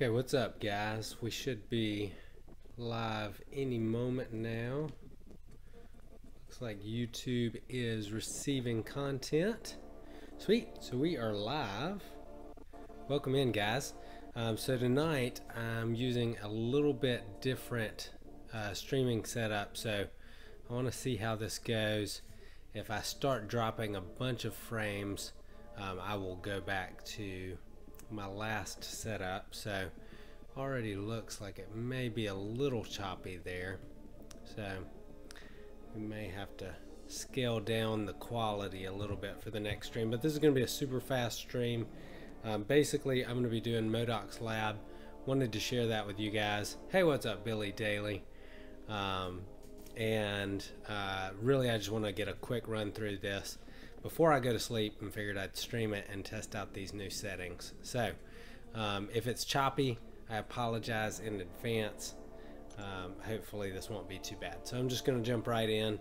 Okay, what's up, guys? We should be live any moment now. Looks like YouTube is receiving content. Sweet, so we are live. Welcome in, guys. So tonight I'm using a little bit different streaming setup. So I want to see how this goes. If I start dropping a bunch of frames, I will go back to my last setup. So already looks like it may be a little choppy there, so we may have to scale down the quality a little bit for the next stream, but this is going to be a super fast stream. Basically I'm going to be doing Modok's lab. Wanted to share that with you guys. Hey, what's up, Billy Daly? Really I just want to get a quick run through this before I go to sleep, and figured I'd stream it and test out these new settings. So if it's choppy, I apologize in advance. Hopefully this won't be too bad. So I'm just going to jump right in.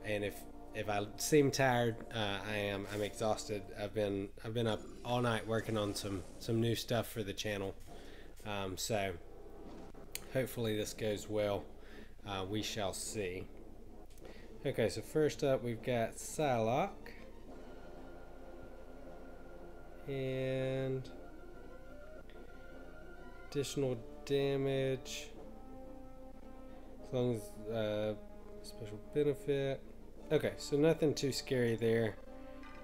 And if I seem tired, I'm exhausted. I've been up all night working on some new stuff for the channel. So hopefully this goes well. We shall see. Okay, so first up we've got Psylocke and additional damage as long as special benefit. Okay, so nothing too scary there.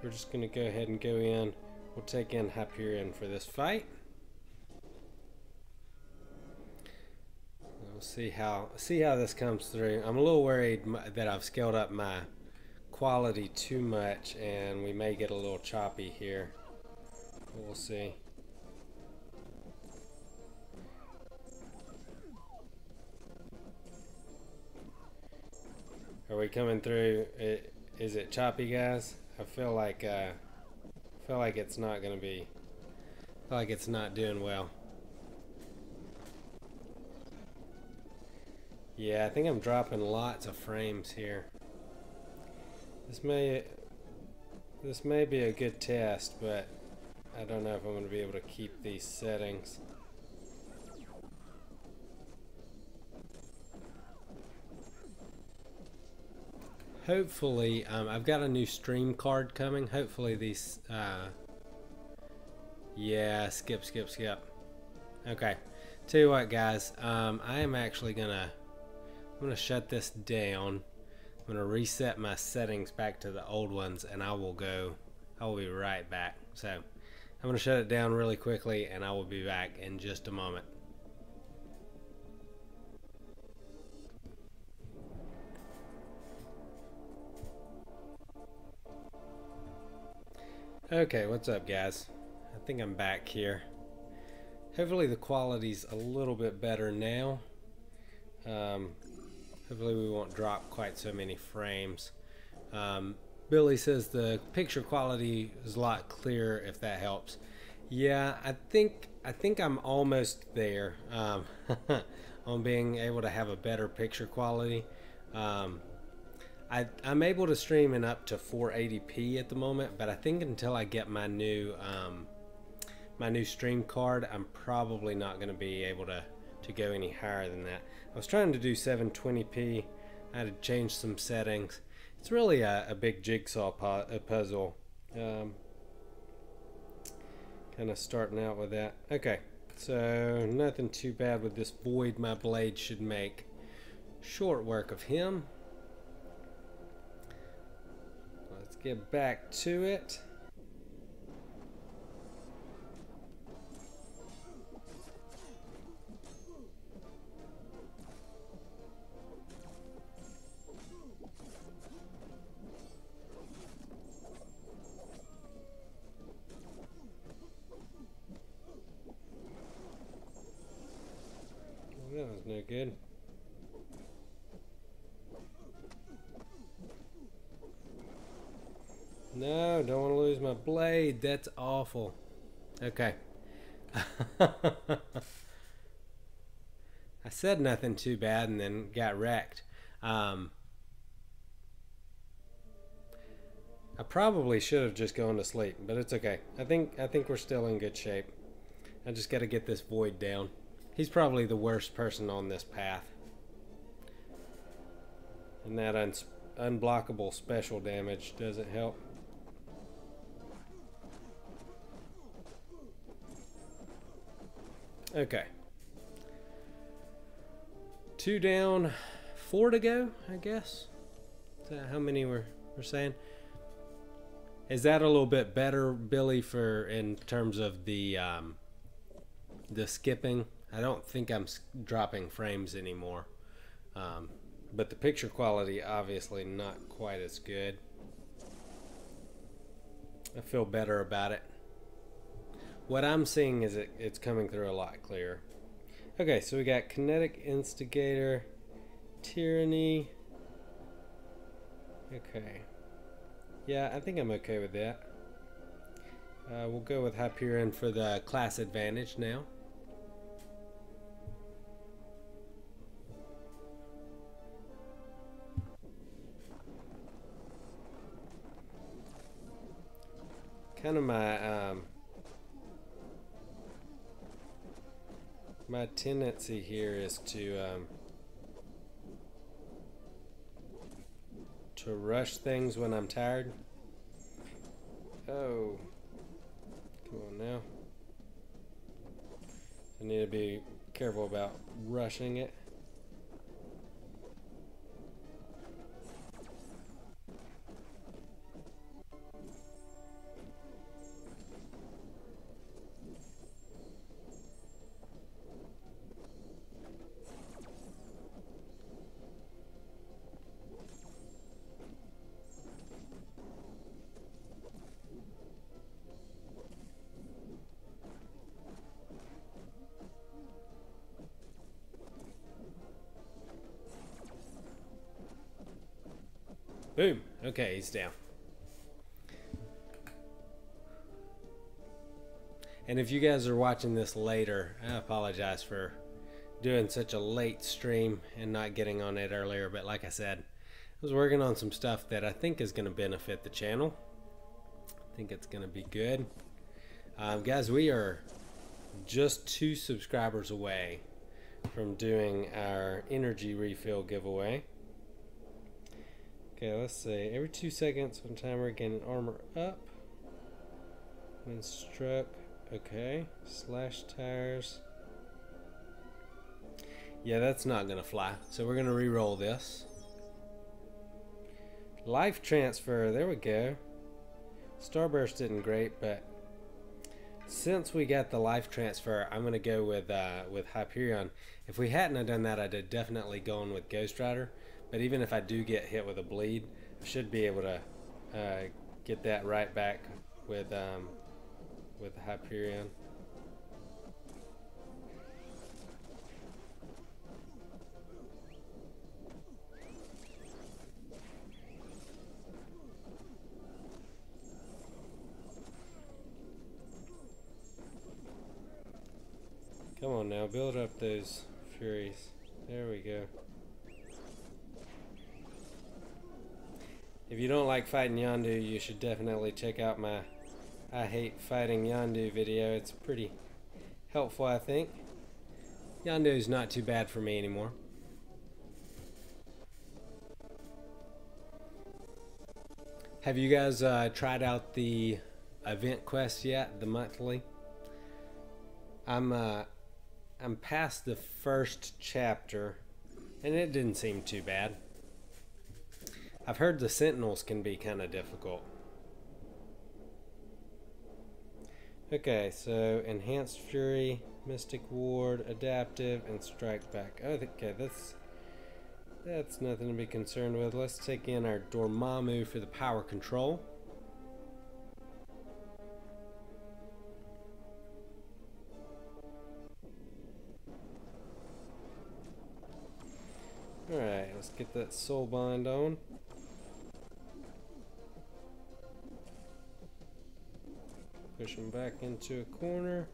We're just gonna go ahead and go in. We'll take in Hyperion for this fight. We'll see how this comes through. I'm a little worried that I've scaled up my quality too much and we may get a little choppy here. We'll see. Are we coming through? Is it choppy, guys? I feel like it's not gonna be. I feel like it's not doing well. Yeah, I think I'm dropping lots of frames here. This may be a good test, but I don't know if I'm gonna be able to keep these settings. Hopefully, I've got a new stream card coming. Hopefully these, yeah, skip. Okay, tell you what, guys, I am actually I'm gonna shut this down. I'm gonna reset my settings back to the old ones, and I will be right back. So I'm gonna shut it down really quickly, and I will be back in just a moment. Okay, what's up, guys? I think I'm back here. Hopefully the quality's a little bit better now. Hopefully we won't drop quite so many frames. Billy says the picture quality is a lot clearer, if that helps. Yeah, I think I'm almost there on being able to have a better picture quality. I'm able to stream in up to 480p at the moment, but I think until I get my new stream card, I'm probably not going to be able to go any higher than that. I was trying to do 720p. I had to change some settings. It's really a big jigsaw puzzle. Kind of starting out with that. Okay, so nothing too bad with this void. My blade should make short work of him. Let's get back to it. That was no good. No, don't want to lose my blade. That's awful. Okay. I said nothing too bad and then got wrecked. I probably should have just gone to sleep, but it's okay. I think we're still in good shape. I just got to get this void down. He's probably the worst person on this path. And that unblockable special damage doesn't help. Okay. 2 down, 4 to go, I guess. Is that how many we're saying? Is that a little bit better, Billy, for in terms of the skipping? I don't think I'm dropping frames anymore. But the picture quality obviously not quite as good. I feel better about it. What I'm seeing is it's coming through a lot clearer. Okay, so we got Kinetic Instigator, Tyranny. Okay. Yeah, I think I'm okay with that. We'll go with Hyperion for the class advantage now. Kind of my tendency here is to rush things when I'm tired. Oh, come on now. I need to be careful about rushing it. Boom. Okay, he's down. And if you guys are watching this later, I apologize for doing such a late stream and not getting on it earlier. But like I said, I was working on some stuff that I think is going to benefit the channel. I think it's going to be good. Guys, we are just 2 subscribers away from doing our energy refill giveaway. Okay, let's see. Every 2 seconds, one timer, gain armor up. When struck. Okay. Slash tires. Yeah, that's not going to fly. So we're going to re-roll this. Life transfer. There we go. Starburst isn't great, but since we got the life transfer, I'm going to go with Hyperion. If we hadn't have done that, I'd have definitely gone with Ghost Rider. But even if I do get hit with a bleed, I should be able to get that right back with Hyperion. Come on now, build up those furies. There we go. If you don't like fighting Yondu, you should definitely check out my I Hate Fighting Yondu video. It's pretty helpful, I think. Yondu's not too bad for me anymore. Have you guys tried out the event quest yet, the monthly? I'm past the first chapter, and it didn't seem too bad. I've heard the Sentinels can be kind of difficult. Okay, so Enhanced Fury, Mystic Ward, Adaptive, and Strike Back. Oh, okay, that's nothing to be concerned with. Let's take in our Dormammu for the power control. Alright, let's get that soul bind on. Push him back into a corner.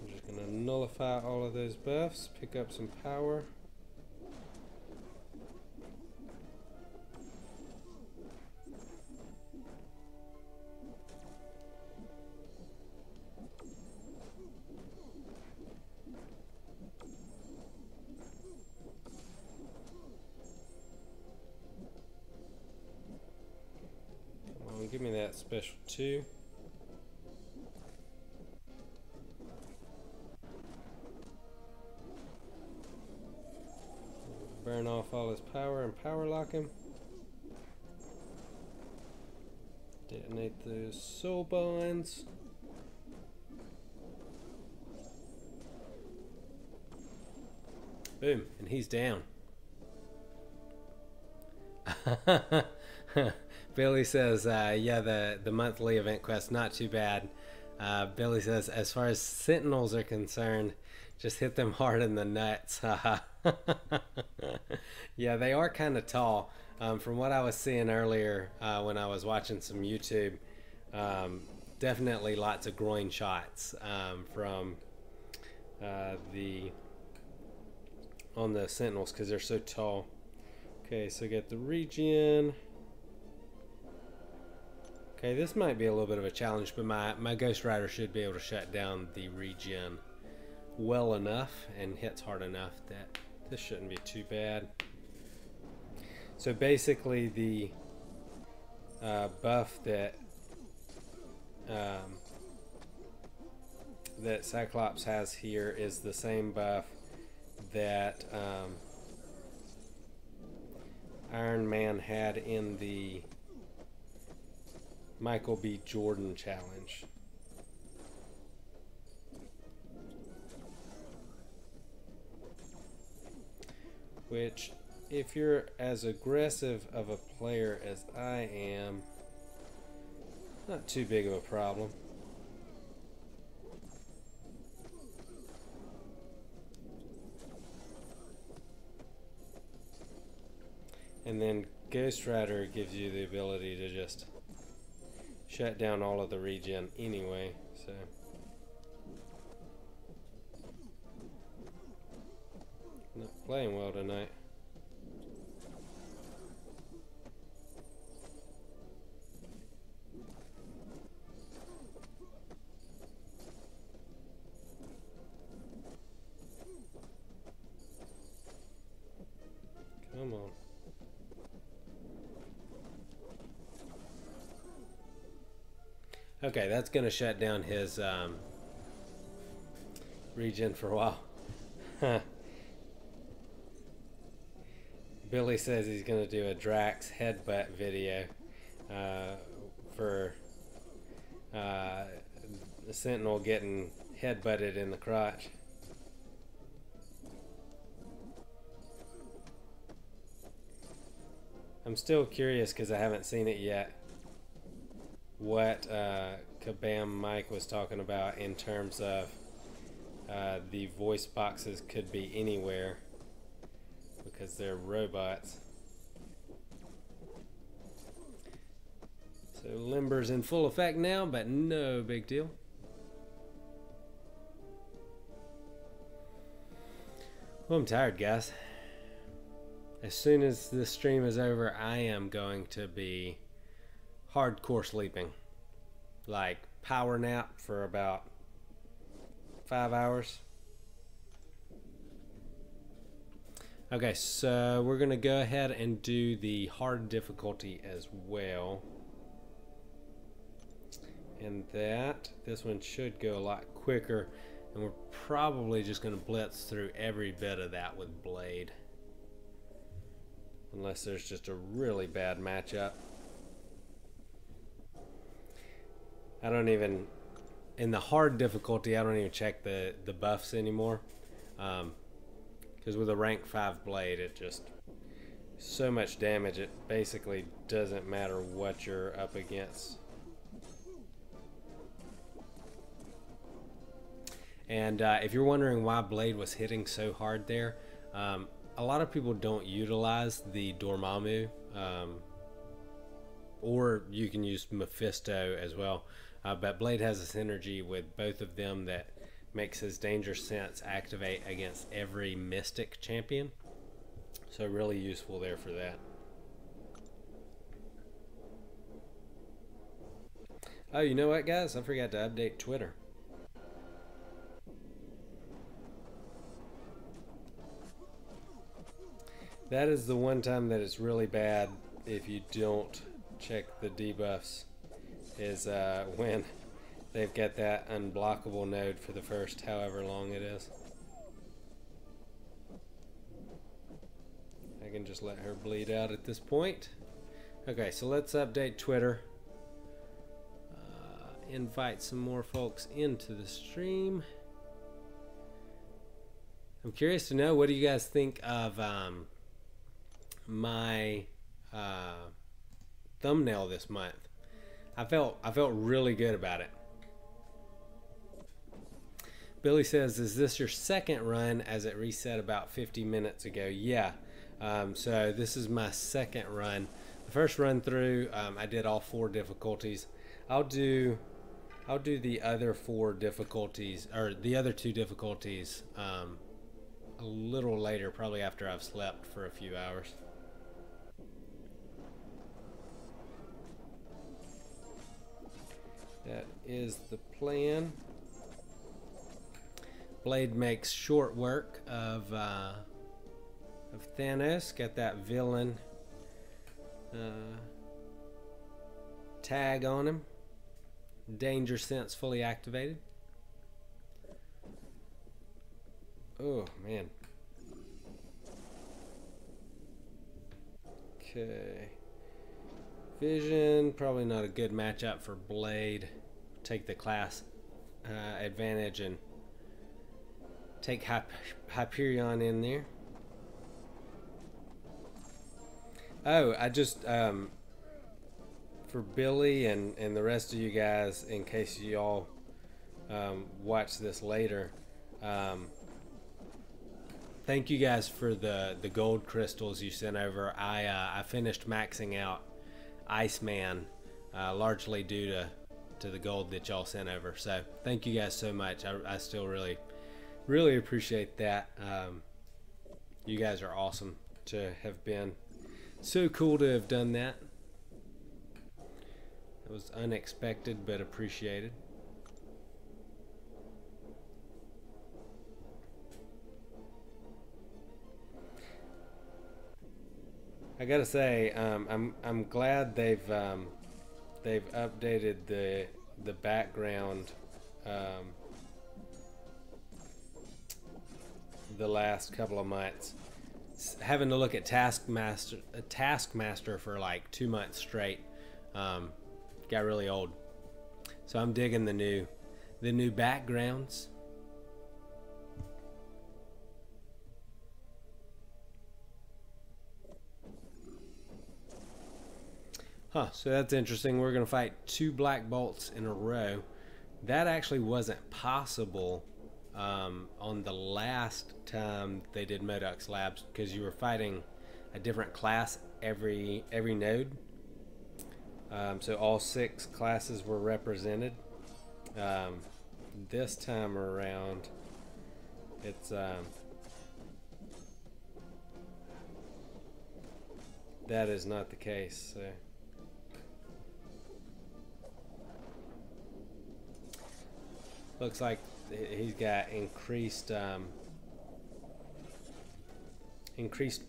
I'm just going to nullify all of those buffs, pick up some power. give me that special 2. Burn off all his power and power lock him. Detonate those soul bonds. Boom, and he's down. Billy says, yeah, the monthly event quest, not too bad. Billy says, as far as sentinels are concerned, just hit them hard in the nuts. Yeah, they are kind of tall. From what I was seeing earlier when I was watching some YouTube, definitely lots of groin shots from on the sentinels because they're so tall. Okay, so get the regen. Okay, this might be a little bit of a challenge, but my Ghost Rider should be able to shut down the regen well enough and hits hard enough that this shouldn't be too bad. So basically the buff that that Cyclops has here is the same buff that Iron Man had in the Michael B. Jordan challenge. Which, if you're as aggressive of a player as I am, not too big of a problem. And then Ghost Rider gives you the ability to just shut down all of the regen anyway, so. Not playing well tonight. Come on. Okay, that's going to shut down his regen for a while. Billy says he's going to do a Drax headbutt video for the Sentinel getting headbutted in the crotch. I'm still curious because I haven't seen it yet what Kabam Mike was talking about in terms of the voice boxes could be anywhere because they're robots. So Limber's in full effect now, but no big deal. Well, I'm tired, guys. As soon as this stream is over, I am going to be hardcore sleeping. Like power nap for about 5 hours. Okay, so we're going to go ahead and do the hard difficulty as well. And this one should go a lot quicker. And we're probably just going to blitz through every bit of that with Blade. Unless there's just a really bad matchup. I don't even, in the hard difficulty, I don't even check the buffs anymore. Because with a rank 5 Blade, it just, so much damage, it basically doesn't matter what you're up against. And if you're wondering why Blade was hitting so hard there, a lot of people don't utilize the Dormammu, or you can use Mephisto as well. But Blade has a synergy with both of them that makes his Danger Sense activate against every Mystic champion. So really useful there for that. Oh, you know what, guys? I forgot to update Twitter. That is the one time that it's really bad if you don't check the debuffs. is when they've got that unblockable node for the first however long it is. I can just let her bleed out at this point. Okay, so let's update Twitter. Invite some more folks into the stream. I'm curious to know, what do you guys think of my thumbnail this month? I felt really good about it. Billy says, is this your second run, as it reset about 50 minutes ago? Yeah. So this is my second run. The first run through, I did all 4 difficulties. I'll do the other 4 difficulties, or the other 2 difficulties, a little later, probably after I've slept for a few hours. That is the plan. Blade makes short work of Thanos. Got that villain tag on him. Danger sense fully activated. Oh man. Okay. Vision, probably not a good matchup for Blade. Take the class advantage and take Hyperion in there. Oh, I just for Billy and the rest of you guys, in case you all watch this later, thank you guys for the gold crystals you sent over. I finished maxing out Iceman, largely due to the gold that y'all sent over. So thank you guys so much. I still really appreciate that. You guys are awesome to have been. So cool to have done that. It was unexpected but appreciated. I gotta say, I'm glad they've updated the background the last couple of months. Having to look at Taskmaster for like 2 months straight got really old. So I'm digging the new backgrounds. Huh, so that's interesting. We're gonna fight 2 Black Bolts in a row. That actually wasn't possible on the last time they did Modok's Labs, because you were fighting a different class every node. So all 6 classes were represented. This time around, it's that is not the case. So. Looks like he's got increased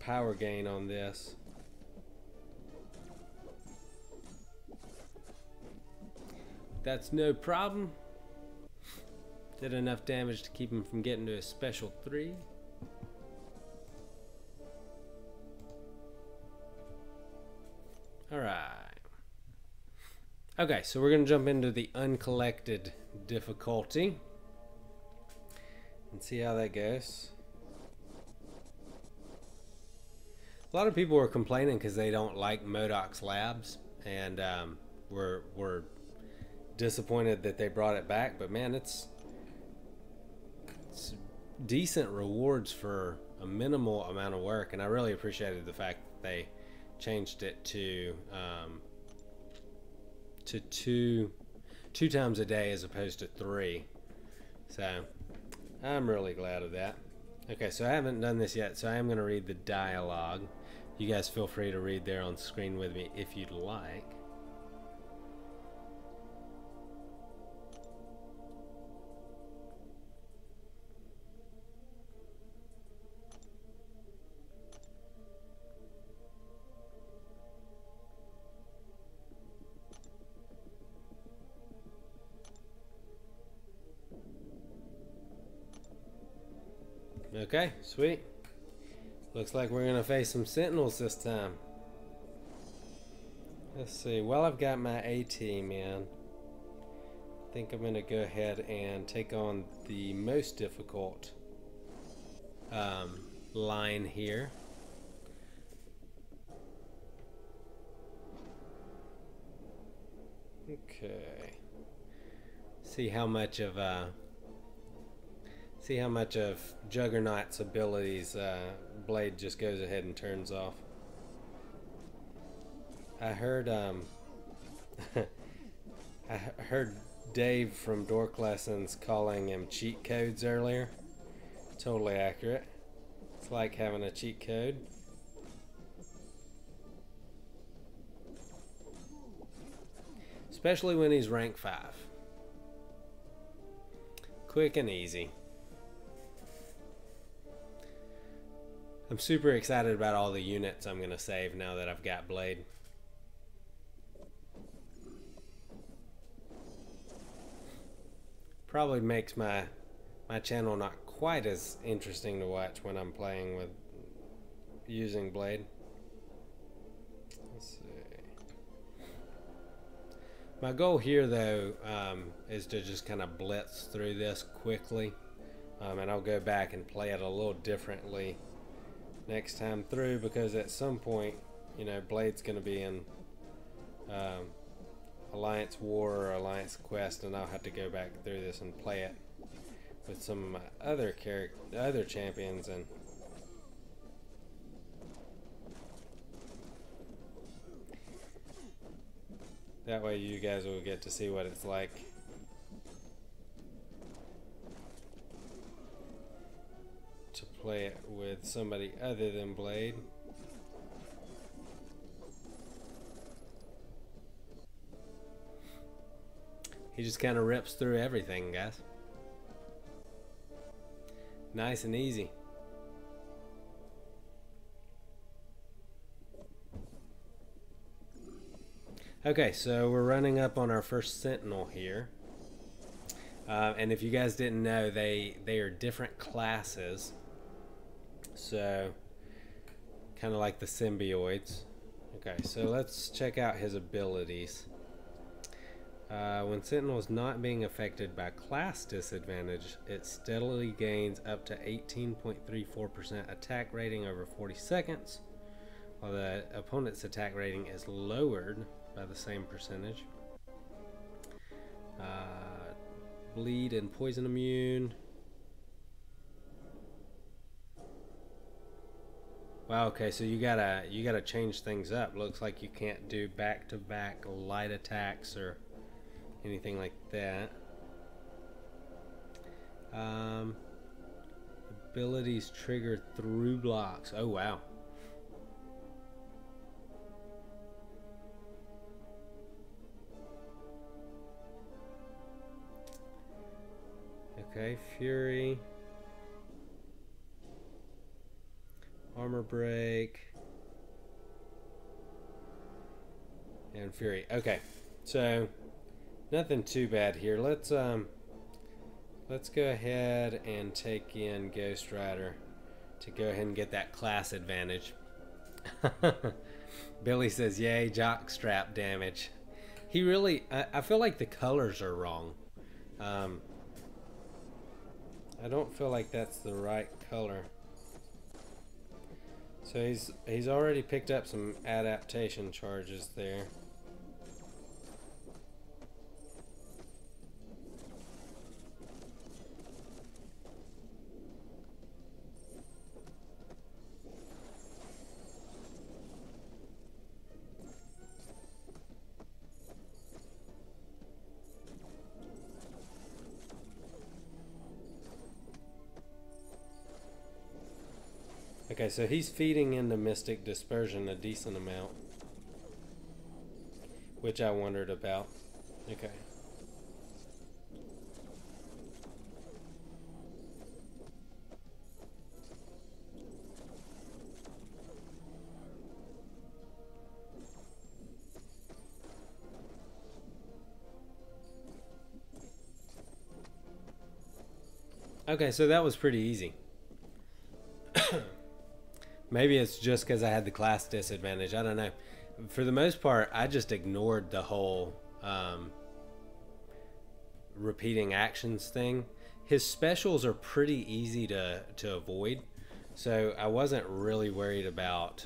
power gain on this. That's no problem. Did enough damage to keep him from getting to a special 3. All right. Okay, so we're going to jump into the Uncollected difficulty and see how that goes. A lot of people were complaining because they don't like Modok's Labs, and we're disappointed that they brought it back. But man, it's decent rewards for a minimal amount of work, and I really appreciated the fact that they changed it to two times a day as opposed to 3. So I'm really glad of that. Okay, so I haven't done this yet, so I am going to read the dialogue. You guys feel free to read there on screen with me if you'd like. Okay, sweet. Looks like we're gonna face some sentinels this time. Let's see. Well, I've got my A-team in. I think I'm gonna go ahead and take on the most difficult line here. Okay. See how much of Juggernaut's abilities Blade just goes ahead and turns off. I heard I heard Dave from Dork Lessons calling him cheat codes earlier. Totally accurate. It's like having a cheat code. Especially when he's rank 5. Quick and easy. I'm super excited about all the units I'm going to save now that I've got Blade. Probably makes my channel not quite as interesting to watch when I'm playing with using Blade. Let's see. My goal here though is to just kind of blitz through this quickly, and I'll go back and play it a little differently next time through, because at some point, you know, Blade's going to be in Alliance War or Alliance Quest, and I'll have to go back through this and play it with some other champions, and that way you guys will get to see what it's like. To play it with somebody other than Blade. He just kind of rips through everything, guys. Nice and easy. Okay, so we're running up on our first Sentinel here. And if you guys didn't know, they are different classes. So, kind of like the symbioids. Okay, so let's check out his abilities. When Sentinel is not being affected by class disadvantage, it steadily gains up to 18.34% attack rating over 40 seconds, while the opponent's attack rating is lowered by the same percentage. Bleed and poison immune. Wow, okay, so you gotta change things up. Looks like you can't do back-to-back light attacks or anything like that. Abilities trigger through blocks. Oh wow. Okay, Fury. Armor break. And Fury. Okay, so nothing too bad here. Let's go ahead and take in Ghost Rider to go ahead and get that class advantage. Billy says, "Yay, jockstrap damage." He really, I feel like the colors are wrong. I don't feel like that's the right color. So he's already picked up some adaptation charges there. Okay, so he's feeding into Mystic Dispersion a decent amount, which I wondered about. Okay. Okay, so that was pretty easy. Maybe it's just because I had the class disadvantage. I don't know. For the most part, I just ignored the whole repeating actions thing. His specials are pretty easy to avoid, so I wasn't really worried about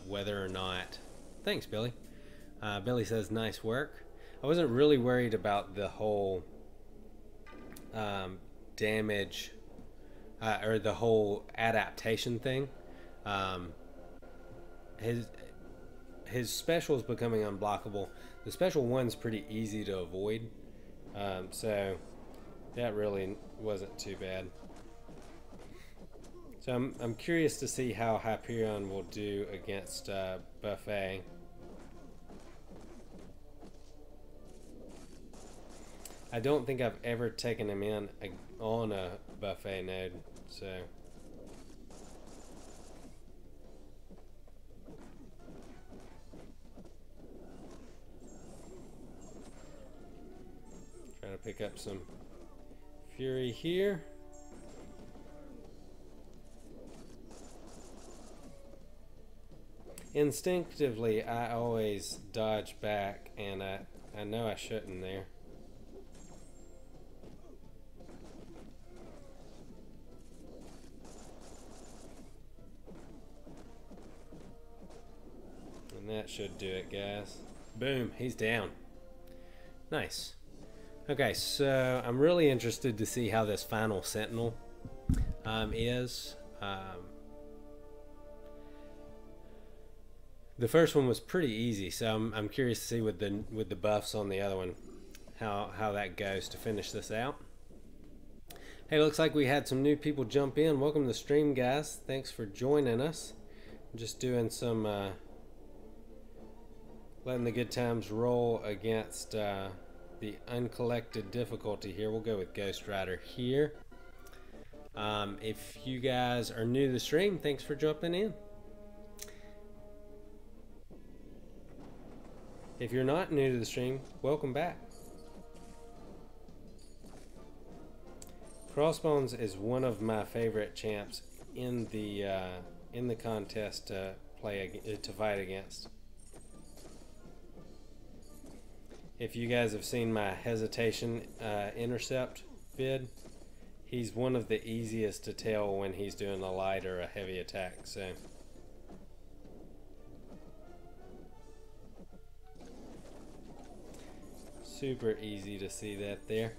whether or not... Thanks, Billy. Billy says, nice work. I wasn't really worried about the whole damage or the whole adaptation thing. His special is becoming unblockable. The special one's pretty easy to avoid, so that really wasn't too bad. So I'm curious to see how Hyperion will do against Buffet. I don't think I've ever taken him in on a Buffet node, so... Trying to pick up some Fury here. Instinctively, I always dodge back, and I know I shouldn't there. And that should do it, guys. Boom, he's down. Nice. Okay, so I'm really interested to see how this final Sentinel is. The first one was pretty easy, so I'm curious to see with the buffs on the other one how that goes to finish this out. Hey, looks like we had some new people jump in. Welcome to the stream, guys. Thanks for joining us. I'm just doing some letting the good times roll against the uncollected difficulty here. We'll go with Ghost Rider here. If you guys are new to the stream, thanks for jumping in. If you're not new to the stream, welcome back. Crossbones is one of my favorite champs in the contest to fight against. If you guys have seen my hesitation intercept vid, he's one of the easiest to tell when he's doing a light or a heavy attack. So super easy to see that there,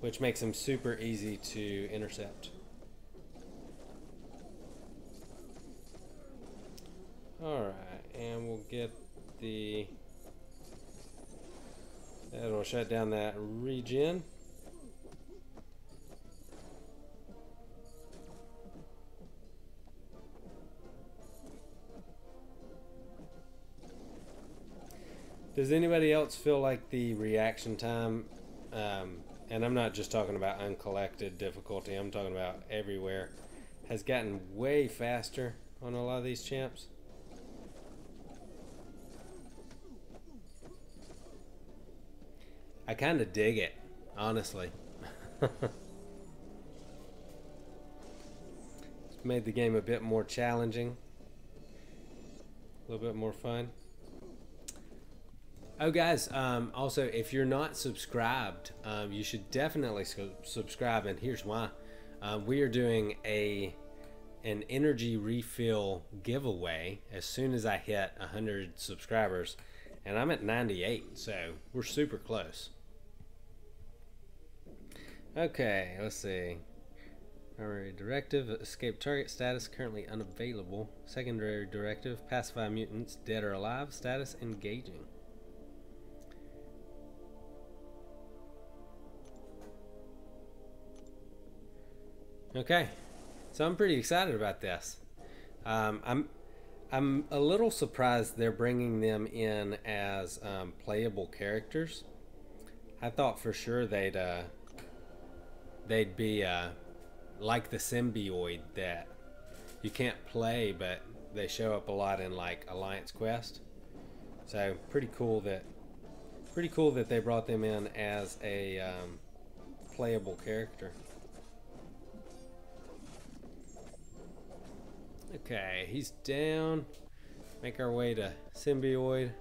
which makes him super easy to intercept. Alright, and we'll get the... That'll shut down that regen. Does anybody else feel like the reaction time, and I'm not just talking about uncollected difficulty, I'm talking about everywhere, has gotten way faster on a lot of these champs? I kind of dig it, honestly. It's made the game a bit more challenging, a little bit more fun. Oh, guys, also, if you're not subscribed, you should definitely subscribe, and here's why. We are doing an energy refill giveaway as soon as I hit 100 subscribers, and I'm at 98, so we're super close. Okay, let's see. Primary directive, escape target status currently unavailable. Secondary directive, pacify mutants, dead or alive, status engaging. Okay, so I'm pretty excited about this. I'm a little surprised they're bringing them in as playable characters. I thought for sure they'd be like the symbioid that you can't play, but they show up a lot in like Alliance Quest. So pretty cool that they brought them in as a playable character. Okay, he's down. Make our way to Symbioid.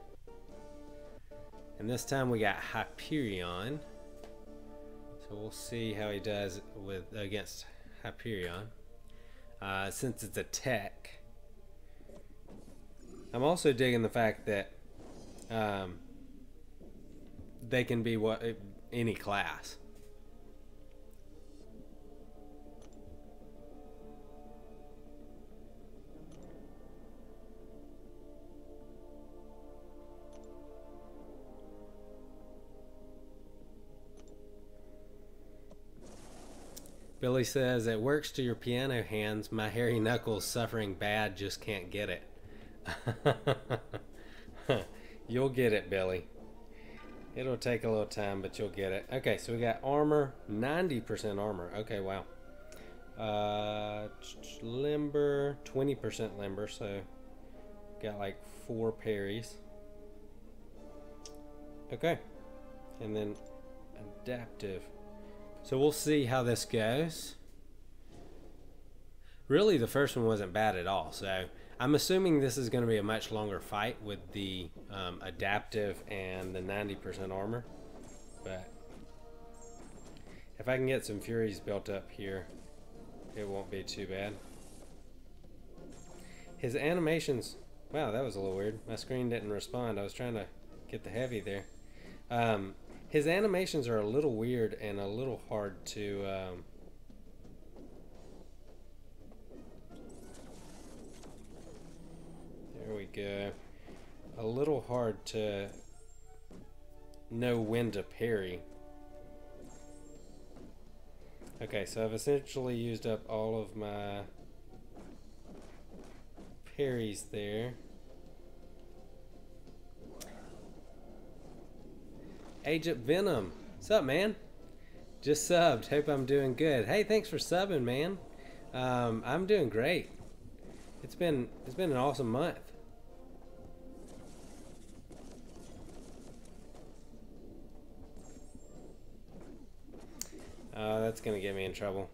And this time we got Hyperion. So we'll see how he does against Hyperion. Since it's a tech. I'm also digging the fact that they can be any class. Billy says, it works to your piano hands. My hairy knuckles suffering bad, just can't get it. You'll get it, Billy. It'll take a little time, but you'll get it. Okay, so we got armor, 90% armor. Okay, wow. Limber, 20% limber, so got like 4 parries. Okay, and then adaptive. So we'll see how this goes. Really, the first one wasn't bad at all. So I'm assuming this is going to be a much longer fight with the adaptive and the 90% armor. But if I can get some Furies built up here, it won't be too bad. His animations... Wow, that was a little weird. My screen didn't respond. I was trying to get the heavy there. His animations are a little weird and a little hard to... there we go. A little hard to know when to parry. Okay, so I've essentially used up all of my parries there. Agent Venom, what's up, man? Just subbed. Hope I'm doing good. Hey, thanks for subbing, man. I'm doing great. It's been an awesome month. That's gonna get me in trouble.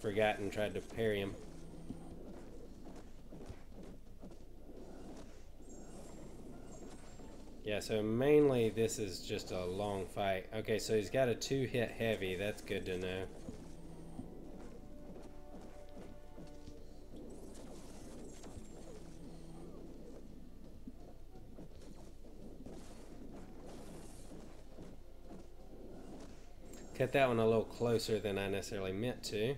Forgot and tried to parry him. Yeah, so mainly this is just a long fight. Okay, so he's got a 2-hit heavy. That's good to know. Cut that one a little closer than I necessarily meant to.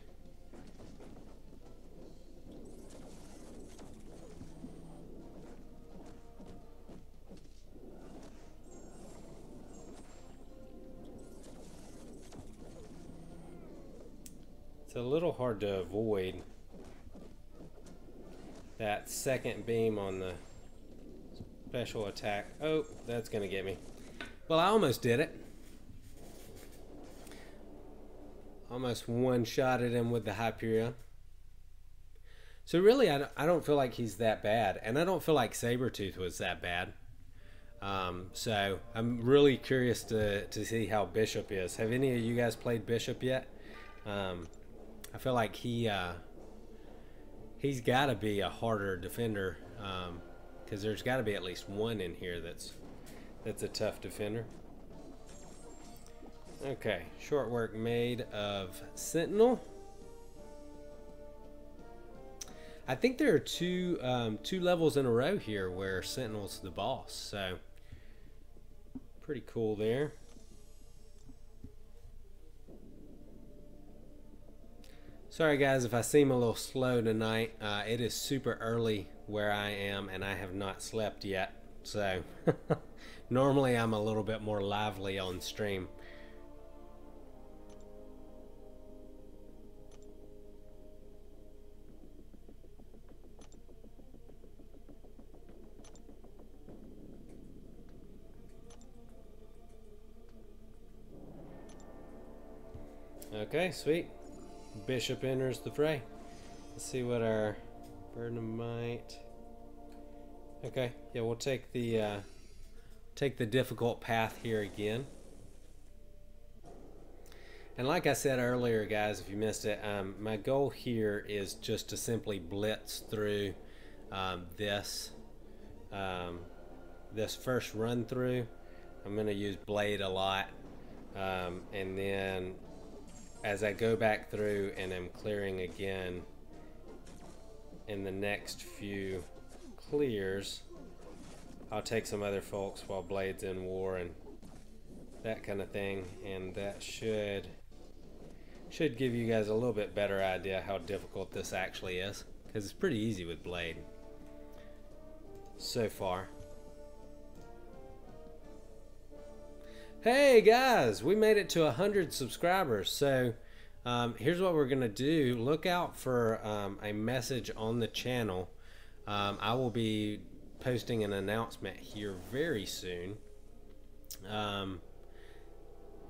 It's a little hard to avoid that second beam on the special attack. Oh, that's gonna get me. Well, I almost did it. Almost one-shotted him with the Hyperion. So really, I don't feel like he's that bad. And I don't feel like Sabretooth was that bad. So I'm really curious to see how Bishop is. Have any of you guys played Bishop yet? I feel like he's got to be a harder defender. Because there's got to be at least one in here that's a tough defender. Okay, short work made of Sentinel. I think there are two levels in a row here where Sentinel's the boss, so pretty cool there. Sorry guys if I seem a little slow tonight. It is super early where I am and I have not slept yet, so normally I'm a little bit more lively on stream. Okay, sweet. Bishop enters the fray. Let's see what our burden of might. Okay, yeah, we'll take the difficult path here again. And like I said earlier, guys, if you missed it, my goal here is just to simply blitz through this this first run through. I'm going to use blade a lot, and then as I go back through and I'm clearing again in the next few clears, I'll take some other folks while Blade's in war and that kind of thing, and that should give you guys a little bit better idea how difficult this actually is, because it's pretty easy with Blade so far. Hey guys, we made it to 100 subscribers, so here's what we're gonna do. Look out for a message on the channel. I will be posting an announcement here very soon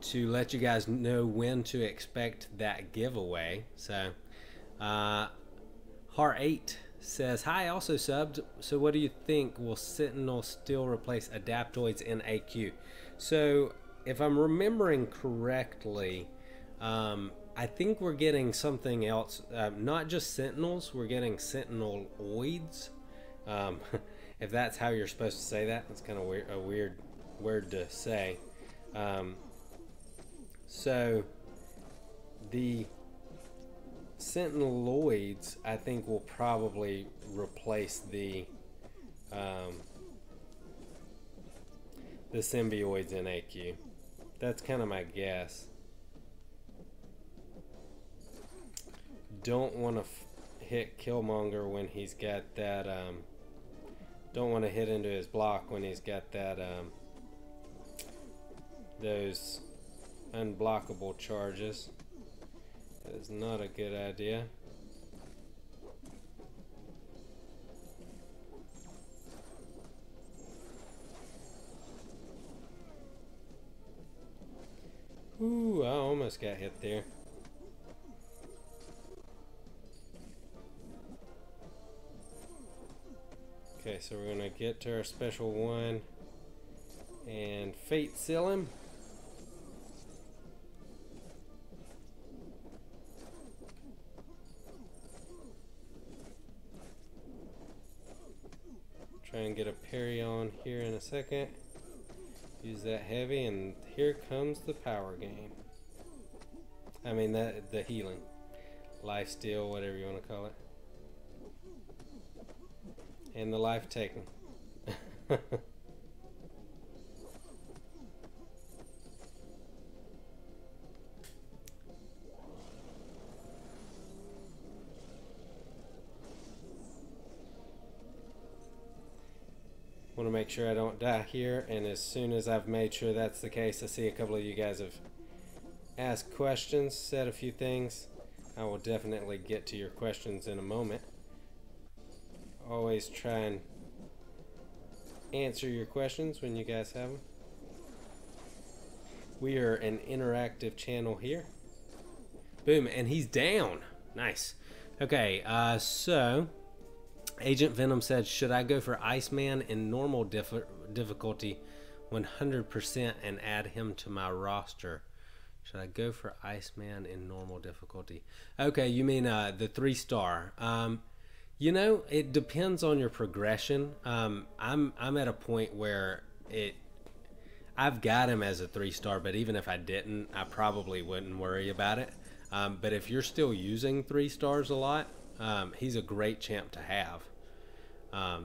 to let you guys know when to expect that giveaway. So Heart8 says, hi, also subbed. So what do you think? Will Sentinel still replace Adaptoids in AQ? So if I'm remembering correctly, I think we're getting something else, not just Sentinels, we're getting Sentineloids. If that's how you're supposed to say that, it's kind of a weird word to say. So the Sentineloids, I think, will probably replace the symbioids in AQ. That's kind of my guess. Don't want to hit Killmonger when he's got that. Don't want to hit into his block when he's got that. Those unblockable charges. That is not a good idea. Ooh, I almost got hit there. Okay, so we're gonna get to our special one and Fate Seal him. Try and get a parry on here in a second. Use that heavy, and here comes the power gain. I mean the healing, life steal, whatever you want to call it, and the life taken. Want to make sure I don't die here, and as soon as I've made sure that's the case, I see a couple of you guys have asked questions, said a few things. I will definitely get to your questions in a moment. Always try and answer your questions when you guys have them. We are an interactive channel here. Boom, and he's down. Nice. Okay, so Agent Venom said, should I go for Iceman in normal difficulty 100% and add him to my roster? Should I go for Iceman in normal difficulty? Okay, you mean the 3-star. You know, it depends on your progression. I'm at a point where I've got him as a 3-star, but even if I didn't, I probably wouldn't worry about it. But if you're still using 3-stars a lot, he's a great champ to have.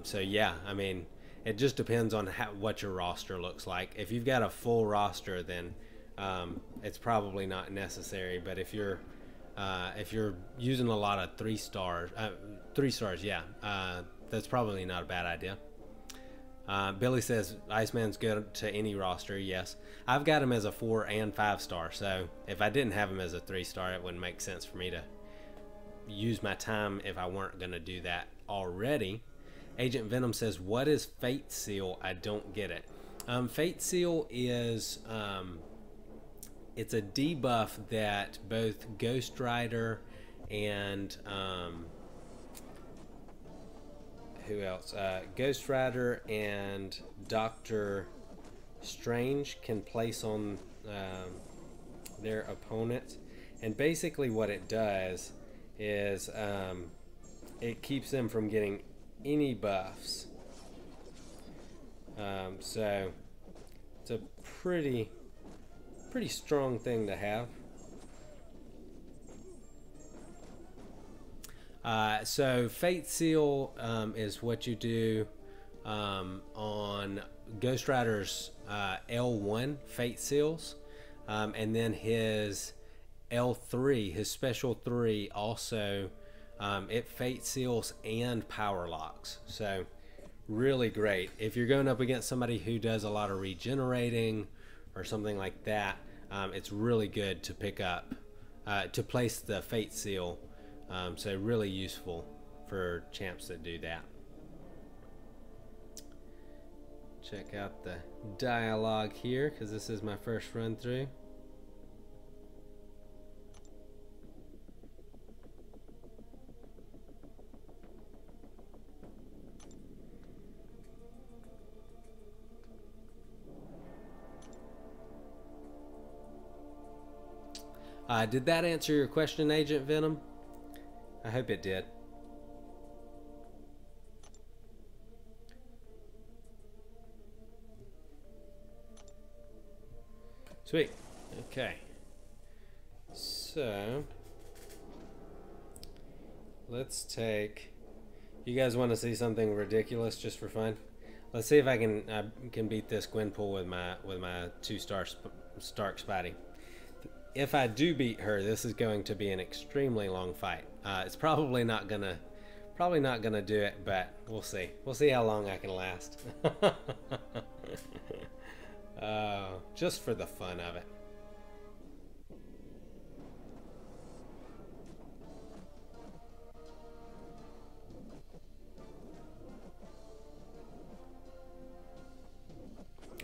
So yeah, I mean, it just depends on what your roster looks like. If you've got a full roster, then it's probably not necessary. But if you're using a lot of 3-stars, yeah, that's probably not a bad idea. Billy says Iceman's good to any roster. Yes, I've got him as a 4 and 5-star. So if I didn't have him as a 3-star, it wouldn't make sense for me to use my time if I weren't going to do that already. Agent Venom says, what is Fate Seal? I don't get it. Fate Seal is it's a debuff that both Ghost Rider and who else? Ghost Rider and Doctor Strange can place on their opponents. And basically what it does is it keeps them from getting any buffs. So it's a pretty strong thing to have. So Fate Seal is what you do on Ghost Rider's L1 Fate Seals, and then his L3, his special 3, also it Fate Seals and Power Locks. So really great if you're going up against somebody who does a lot of regenerating or something like that. It's really good to pick up to place the Fate Seal. So really useful for champs that do that. Check out the dialogue here, because this is my first run through. Did that answer your question, Agent Venom? I hope it did. Sweet. Okay. So let's take. You guys want to see something ridiculous just for fun? Let's see if I can beat this Gwenpool with my 2-star Stark Spidey. If I do beat her, this is going to be an extremely long fight. It's probably not gonna do it, but we'll see. We'll see how long I can last. Just for the fun of it.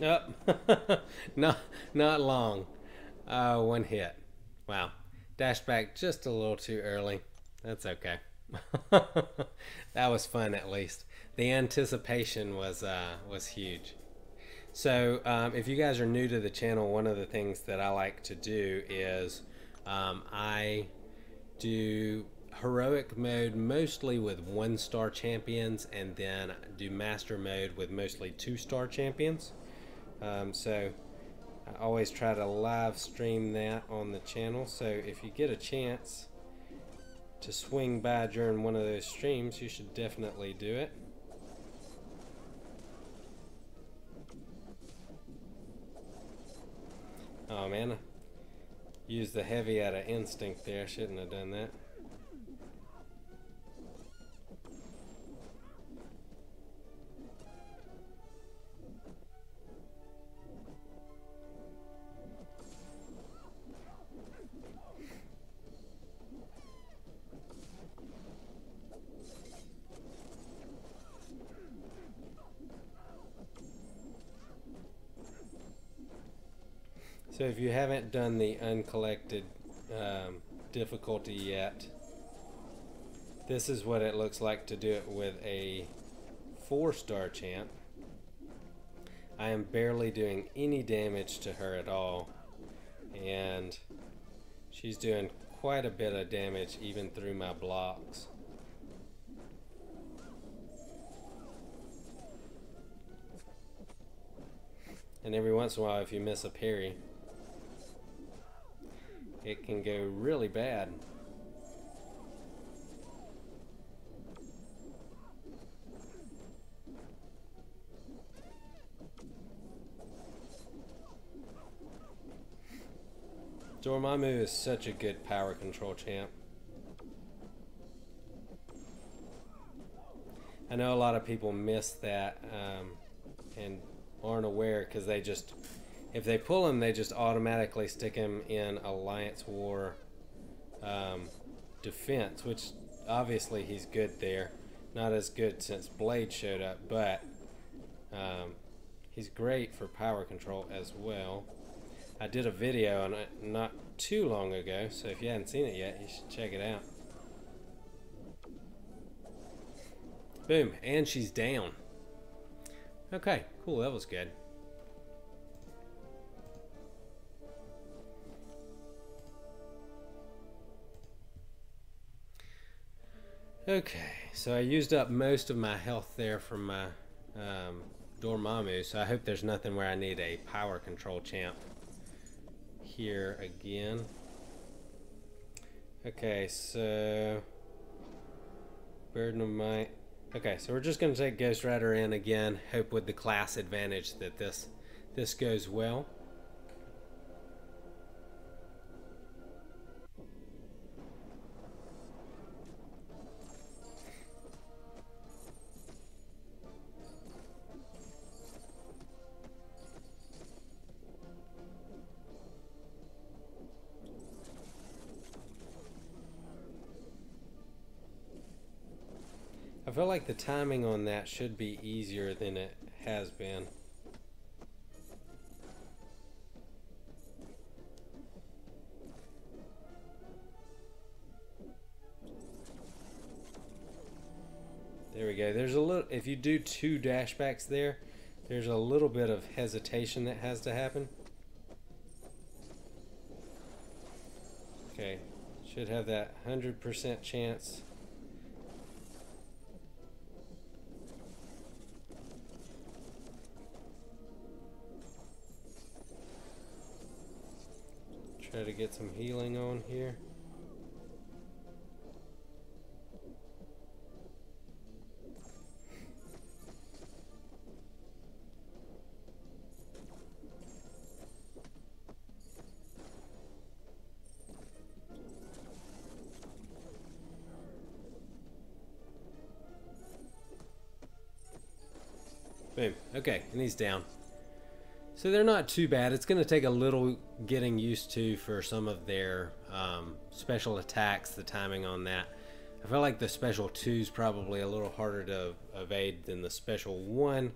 Oh, not long. One hit. Wow. Dashed back just a little too early. That's okay. That was fun, at least. The anticipation was huge. So if you guys are new to the channel, one of the things that I like to do is I do heroic mode mostly with 1-star champions, and then do master mode with mostly 2-star champions. So I always try to live stream that on the channel, so if you get a chance to swing by during one of those streams, you should definitely do it. Oh man, I used the heavy out of instinct there. I shouldn't have done that. So if you haven't done the Uncollected difficulty yet, this is what it looks like to do it with a 4-star champ. I am barely doing any damage to her at all, and she's doing quite a bit of damage even through my blocks. And every once in a while, if you miss a parry, it can go really bad. Dormammu is such a good power control champ. I know a lot of people miss that and aren't aware, because they just, if they pull him, they just automatically stick him in Alliance War defense, which obviously he's good there. Not as good since Blade showed up, but he's great for power control as well. I did a video on it not too long ago, so if you haven't seen it yet, you should check it out. Boom, and she's down. Okay, cool, that was good. Okay, so I used up most of my health there from my Dormammu, so I hope there's nothing where I need a power control champ here again. Okay, so Burden of Might. Okay, so we're just going to take Ghost Rider in again, hope with the class advantage that this goes well. I feel like the timing on that should be easier than it has been. There we go. There's a little, if you do 2 dashbacks there, there's a little bit of hesitation that has to happen. Okay, should have that 100% chance. Try to get some healing on here. Boom. Okay, and he's down. So they're not too bad. It's going to take a little getting used to for some of their special attacks, the timing on that. I feel like the special 2 is probably a little harder to evade than the special 1.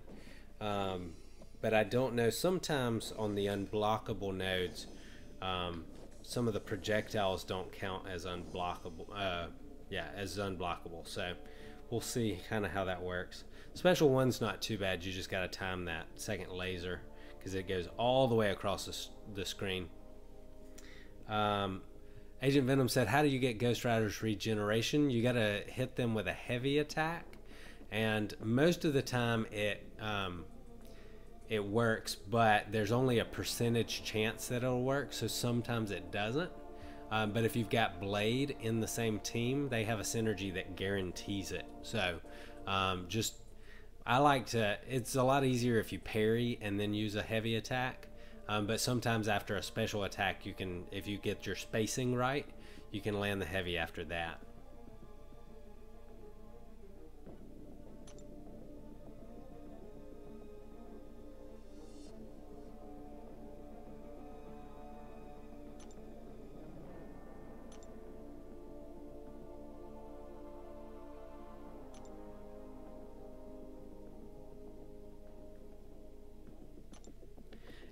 But I don't know. Sometimes on the unblockable nodes, some of the projectiles don't count as unblockable. As unblockable. So we'll see kind of how that works. Special 1's not too bad. You just got to time that second laser, because it goes all the way across the screen. Agent Venom said, how do you get Ghost Rider's regeneration? You got to hit them with a heavy attack, and most of the time it works, but there's only a percentage chance that it'll work, so sometimes it doesn't. But if you've got Blade in the same team, they have a synergy that guarantees it. So I like to, it's a lot easier if you parry and then use a heavy attack, but sometimes after a special attack you can, if you get your spacing right, you can land the heavy after that.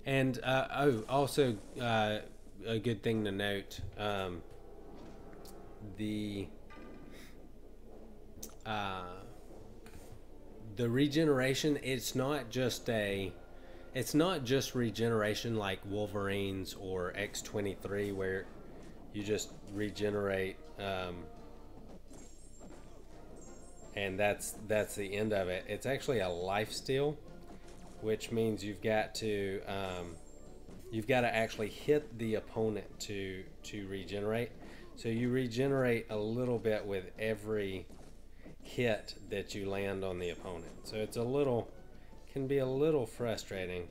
And also a good thing to note, the regeneration, it's not just regeneration like Wolverine's or X-23 where you just regenerate and that's the end of it. It's actually a lifesteal, which means you've got to actually hit the opponent to regenerate. So you regenerate a little bit with every hit that you land on the opponent. So it's can be a little frustrating.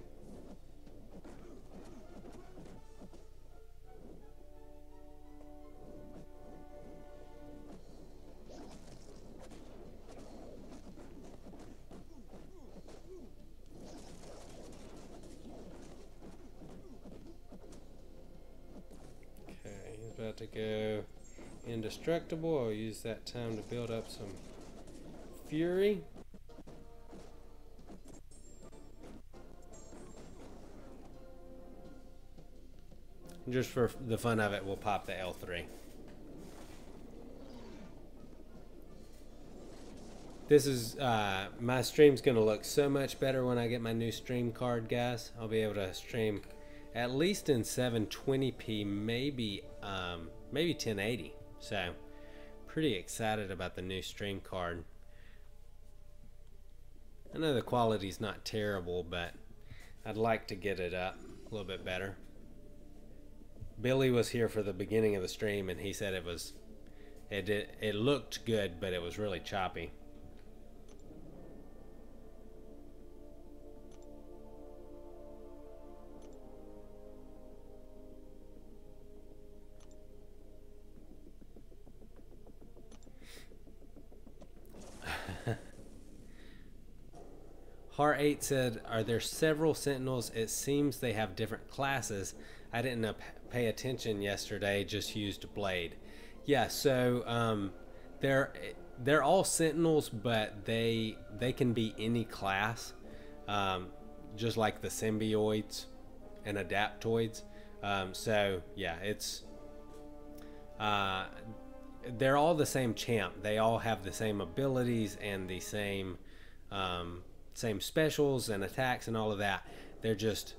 About to go indestructible. I'll use that time to build up some fury. And just for the fun of it, we'll pop the L3. This is my stream's gonna look so much better when I get my new stream card, guys. I'll be able to stream at least in 720p, maybe 1080. So pretty excited about the new stream card. I know the quality's not terrible, but I'd like to get it up a little bit better. Billy was here for the beginning of the stream, and he said it looked good, but it was really choppy. Har8 said, are there several Sentinels? It seems they have different classes. I didn't pay attention yesterday, just used Blade. Yeah, so they're all Sentinels, but they can be any class, just like the Symbioids and Adaptoids. So yeah, it's they're all the same champ. They all have the same abilities and the same same specials and attacks and all of that. They're just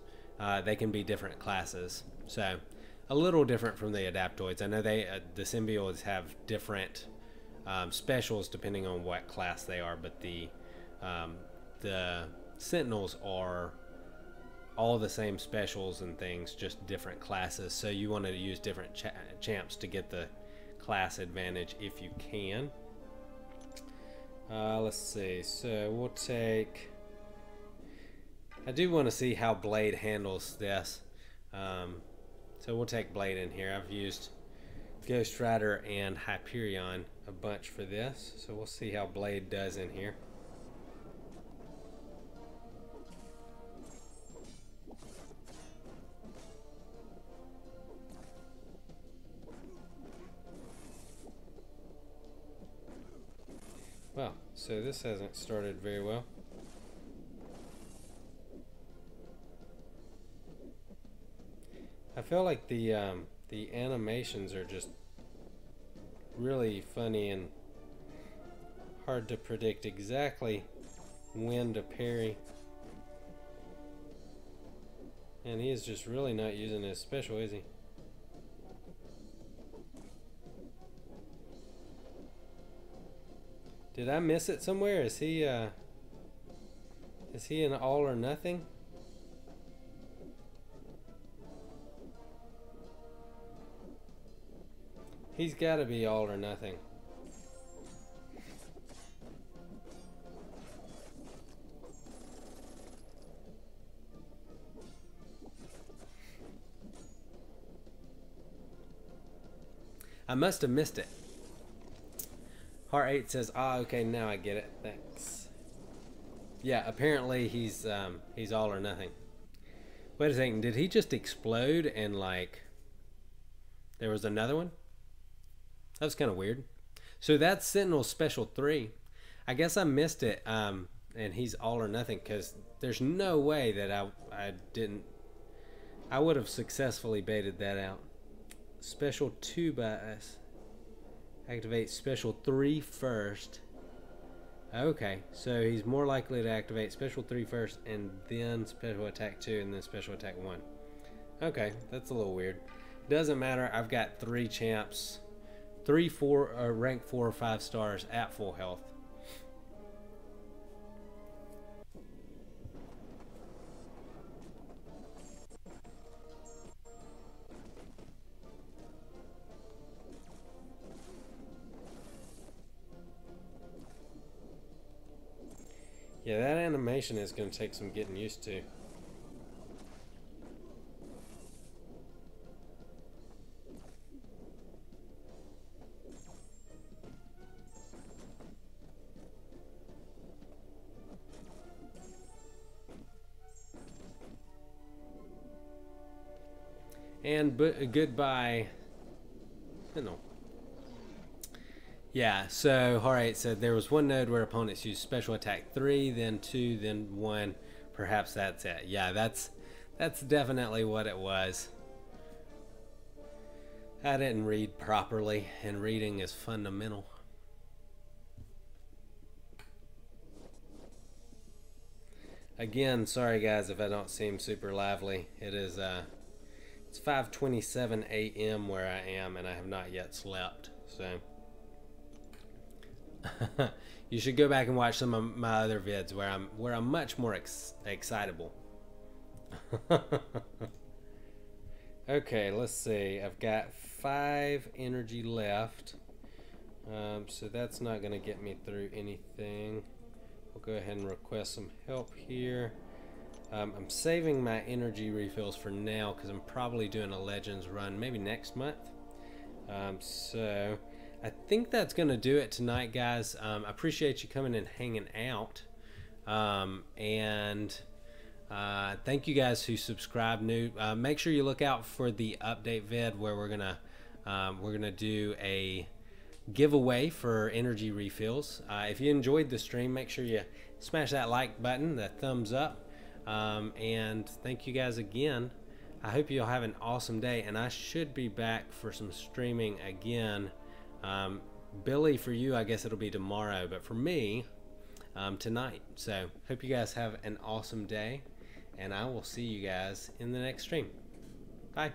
they can be different classes, so a little different from the Adaptoids. I know the Symbioids have different specials depending on what class they are, but the Sentinels are all the same specials and things, just different classes. So you want to use different champs to get the class advantage if you can. Let's see, so we'll take, I do want to see how Blade handles this, so we'll take Blade in here. I've used Ghost Rider and Hyperion a bunch for this, so we'll see how Blade does in here. Well, so this hasn't started very well. I feel like the animations are just really funny and hard to predict exactly when to parry. And he is just really not using his special, is he? Did I miss it somewhere? Is he an all or nothing? He's got to be all or nothing. I must have missed it. Har8 says, ah, okay, now I get it. Thanks. Yeah, apparently he's all or nothing. Wait a second, did he just explode and like there was another one? That was kind of weird. So that's Sentinel Special 3. I guess I missed it, and he's all or nothing, because there's no way that I would have successfully baited that out. Special 2 by us. Activate Special 3 first. Okay, so he's more likely to activate Special 3 first, and then Special Attack 2, and then Special Attack 1. Okay, that's a little weird. Doesn't matter, I've got 3 champs. 3, 4, rank 4 or 5 stars at full health. Yeah, that animation is going to take some getting used to. And goodbye. No. Yeah, so Har8 said there was one node where opponents used Special Attack 3, then 2, then 1. Perhaps that's it. Yeah, that's definitely what it was. I didn't read properly, and reading is fundamental. Again, sorry guys if I don't seem super lively. It is it's 5:27 a.m. where I am, and I have not yet slept. So You should go back and watch some of my other vids where I'm much more excitable. Okay, let's see. I've got 5 energy left, so that's not going to get me through anything. We'll go ahead and request some help here. I'm saving my energy refills for now because I'm probably doing a Legends run maybe next month. So I think that's going to do it tonight, guys. I appreciate you coming and hanging out. Thank you guys who subscribe new. Make sure you look out for the update vid where we're gonna do a giveaway for energy refills. If you enjoyed the stream, make sure you smash that like button, the thumbs up, and thank you guys again. I hope you'll have an awesome day, and I should be back for some streaming again. Billy, for you, I guess it'll be tomorrow, but for me, tonight. So hope you guys have an awesome day, and I will see you guys in the next stream. Bye.